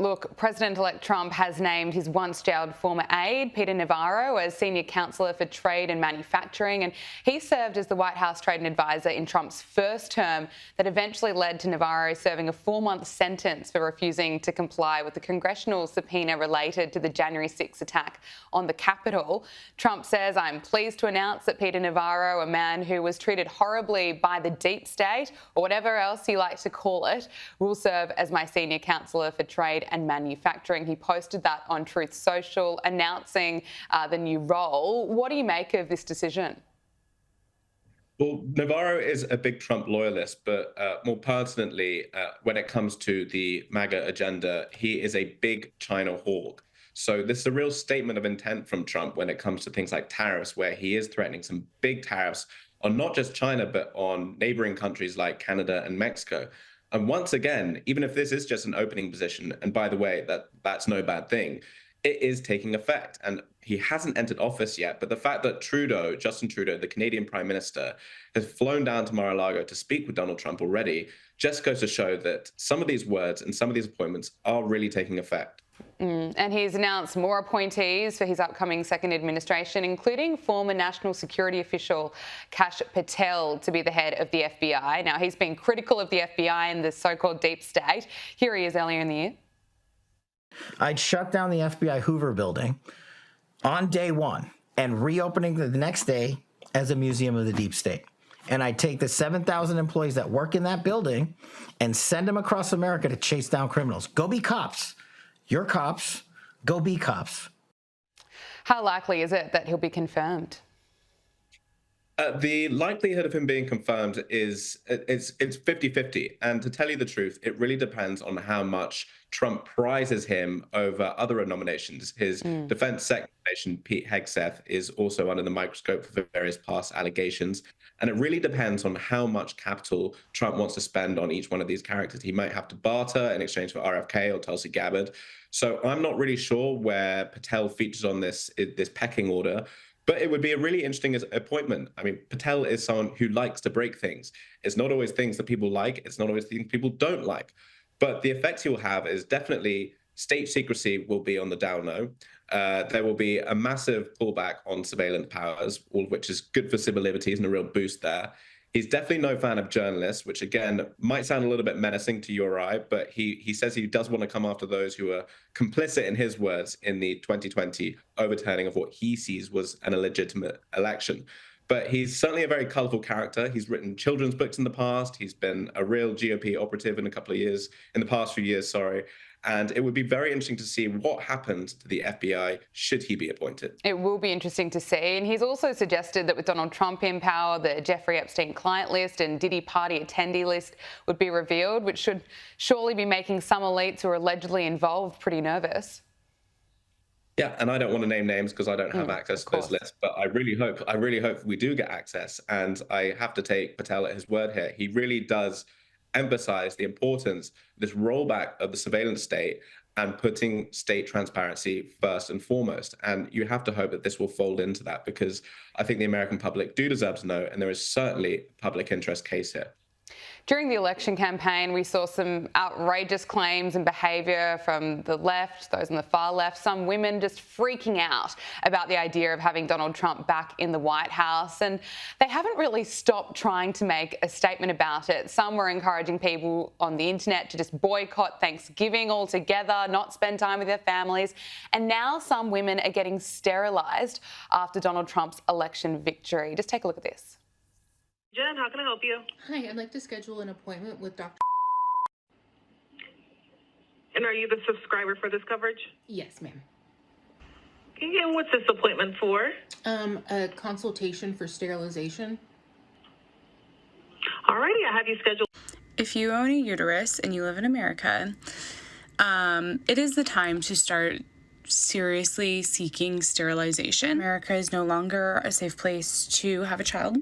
Look, President-elect Trump has named his once-jailed former aide, Peter Navarro, as senior counsellor for trade and manufacturing, and he served as the White House trade and advisor in Trump's first term that eventually led to Navarro serving a 4-month sentence for refusing to comply with the congressional subpoena related to the January 6 attack on the Capitol. Trump says, "I'm pleased to announce that Peter Navarro, a man who was treated horribly by the deep state, or whatever else you like to call it, will serve as my senior counsellor for trade and manufacturing." He posted that on Truth Social, announcing the new role. What do you make of this decision? Well, Navarro is a big Trump loyalist, but more pertinently, when it comes to the MAGA agenda, he is a big China hawk. So this is a real statement of intent from Trump when it comes to things like tariffs, where he is threatening some big tariffs on not just China, but on neighboring countries like Canada and Mexico. And once again, even if this is just an opening position, and by the way, that's no bad thing, it is taking effect. And he hasn't entered office yet, but the fact that Justin Trudeau, the Canadian Prime Minister, has flown down to Mar-a-Lago to speak with Donald Trump already, just goes to show that some of these words and some of these appointments are really taking effect. And he's announced more appointees for his upcoming second administration, including former national security official Kash Patel to be the head of the FBI. Now, he's been critical of the FBI and the so-called deep state. Here he is earlier in the year. I'd shut down the FBI Hoover building on day one and reopening the next day as a museum of the deep state. And I'd take the 7,000 employees that work in that building and send them across America to chase down criminals. Go be cops. You're cops. Go be cops. How likely is it that he'll be confirmed? The likelihood of him being confirmed is it's 50-50. And to tell you the truth, it really depends on how much Trump prizes him over other nominations. His defense secretary, Pete Hegseth, is also under the microscope for various past allegations. And it really depends on how much capital Trump wants to spend on each one of these characters. He might have to barter in exchange for RFK or Tulsi Gabbard. So I'm not really sure where Patel features on this pecking order. But it would be a really interesting appointment. I mean, Patel is someone who likes to break things. It's not always things that people like. It's not always things people don't like. But the effects he will have is definitely state secrecy will be on the down low. There will be a massive pullback on surveillance powers, all of which is good for civil liberties and a real boost there. He's definitely no fan of journalists, which again might sound a little bit menacing to you or I, but he says he does want to come after those who are complicit, in his words, in the 2020 overturning of what he sees was an illegitimate election. But he's certainly a very colorful character. He's written children's books in the past. He's been a real GOP operative in the past few years, sorry. And it would be very interesting to see what happens to the FBI should he be appointed. It will be interesting to see. And he's also suggested that with Donald Trump in power, the Jeffrey Epstein client list and Diddy party attendee list would be revealed, which should surely be making some elites who are allegedly involved pretty nervous. Yeah, and I don't want to name names because I don't have access to those lists, but I really hope we do get access. And I have to take Patel at his word here. He really does emphasize the importance of this rollback of the surveillance state and putting state transparency first and foremost. And you have to hope that this will fold into that, because I think the American public do deserve to know, and there is certainly a public interest case here. During the election campaign, we saw some outrageous claims and behaviour from the left, those on the far left, some women just freaking out about the idea of having Donald Trump back in the White House. And they haven't really stopped trying to make a statement about it. Some were encouraging people on the internet to just boycott Thanksgiving altogether, not spend time with their families. And now some women are getting sterilised after Donald Trump's election victory. Just take a look at this. Jen, how can I help you? Hi, I'd like to schedule an appointment with Dr. And are you the subscriber for this coverage? Yes, ma'am. Okay, and what's this appointment for? A consultation for sterilization. Alrighty, I have you scheduled. If you own a uterus and you live in America, it is the time to start seriously seeking sterilization. America is no longer a safe place to have a child.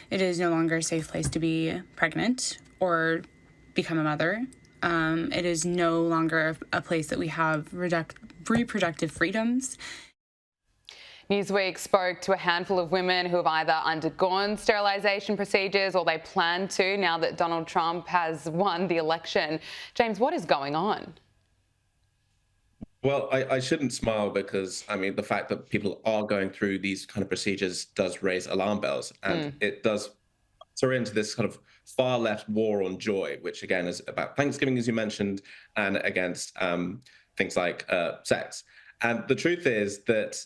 It is no longer a safe place to be pregnant or become a mother. It is no longer a place that we have reproductive freedoms. Newsweek spoke to a handful of women who have either undergone sterilisation procedures or they plan to now that Donald Trump has won the election. James, what is going on? Well, I shouldn't smile because, I mean, the fact that people are going through these kind of procedures does raise alarm bells, and it does enter into this kind of far left war on joy, which again is about Thanksgiving, as you mentioned, and against things like sex. And the truth is that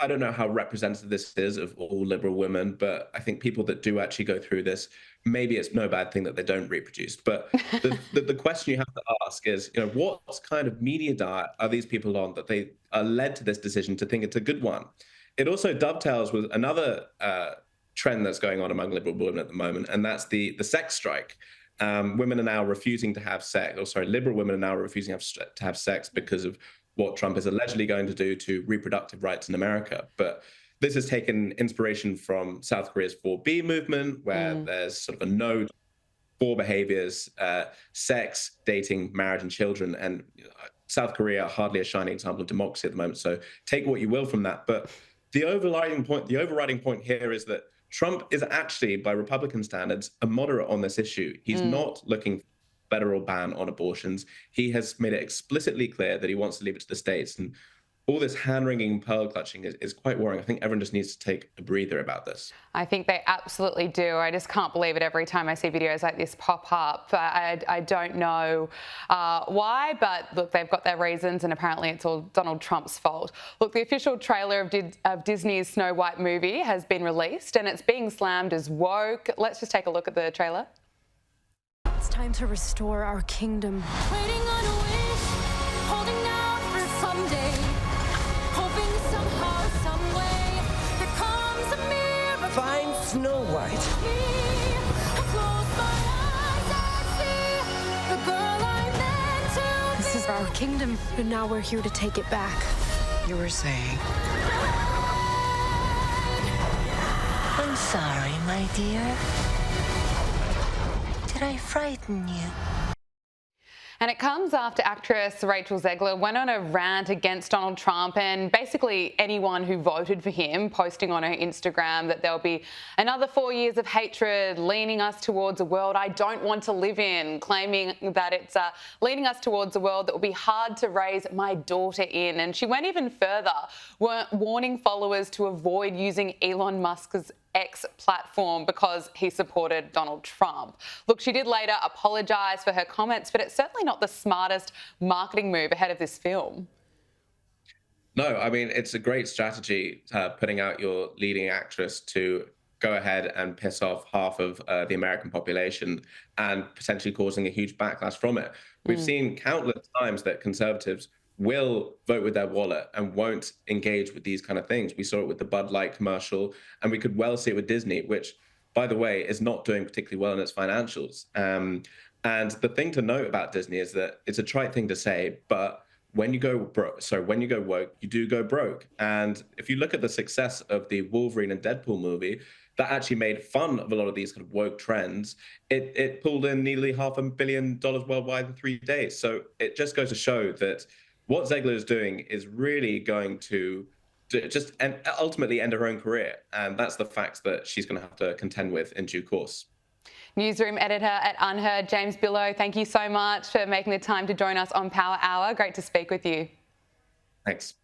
I don't know how representative this is of all liberal women, but I think people that do actually go through this, maybe it's no bad thing that they don't reproduce. But the question you have to ask is, what kind of media diet are these people on that they are led to this decision to think it's a good one? It also dovetails with another trend that's going on among liberal women at the moment, and that's the sex strike. Women are now refusing to have sex, or sorry, liberal women are now refusing to have sex because of what Trump is allegedly going to do to reproductive rights in America. But this has taken inspiration from South Korea's 4B movement, where there's sort of a no four behaviors, sex, dating, marriage, and children. And South Korea are hardly a shining example of democracy at the moment. So take what you will from that. But the overriding point here is that Trump is actually, by Republican standards, a moderate on this issue. He's not looking for a federal ban on abortions. He has made it explicitly clear that he wants to leave it to the states. And all this hand-wringing, pearl-clutching is quite worrying. I think everyone just needs to take a breather about this. I think they absolutely do. I just can't believe it every time I see videos like this pop up. I don't know why, but look, they've got their reasons, and apparently it's all Donald Trump's fault. Look, the official trailer of Disney's Snow White movie has been released, and it's being slammed as woke. Let's just take a look at the trailer. It's time to restore our kingdom. Waiting on a wish, holding out for someday, hoping somehow, some way, there comes a miracle. Find Snow White. I close my eyes, I see the girl I meant to be. This is our kingdom, and now we're here to take it back. You were saying? I'm sorry, my dear. Did I frighten you? And it comes after actress Rachel Zegler went on a rant against Donald Trump and basically anyone who voted for him, posting on her Instagram that there'll be another 4 years of hatred leaning us towards a world I don't want to live in, claiming that it's leading us towards a world that will be hard to raise my daughter in. And she went even further, warning followers to avoid using Elon Musk's X platform because he supported Donald Trump. Look, she did later apologise for her comments, but it's certainly not the smartest marketing move ahead of this film. No, I mean, it's a great strategy, putting out your leading actress to go ahead and piss off half of the American population and potentially causing a huge backlash from it. We've seen countless times that conservatives will vote with their wallet and won't engage with these kind of things. We saw it with the Bud Light commercial, and we could well see it with Disney, which, by the way, is not doing particularly well in its financials. And the thing to note about Disney is that it's a trite thing to say, but when you go woke, you do go broke. And if you look at the success of the Wolverine and Deadpool movie, that actually made fun of a lot of these kind of woke trends. It pulled in nearly $500 million worldwide in 3 days. So it just goes to show that what Zegler is doing is really going to just ultimately end her own career. And that's the fact that she's going to have to contend with in due course. Newsroom editor at UnHerd, James Billot, thank you so much for making the time to join us on Power Hour. Great to speak with you. Thanks.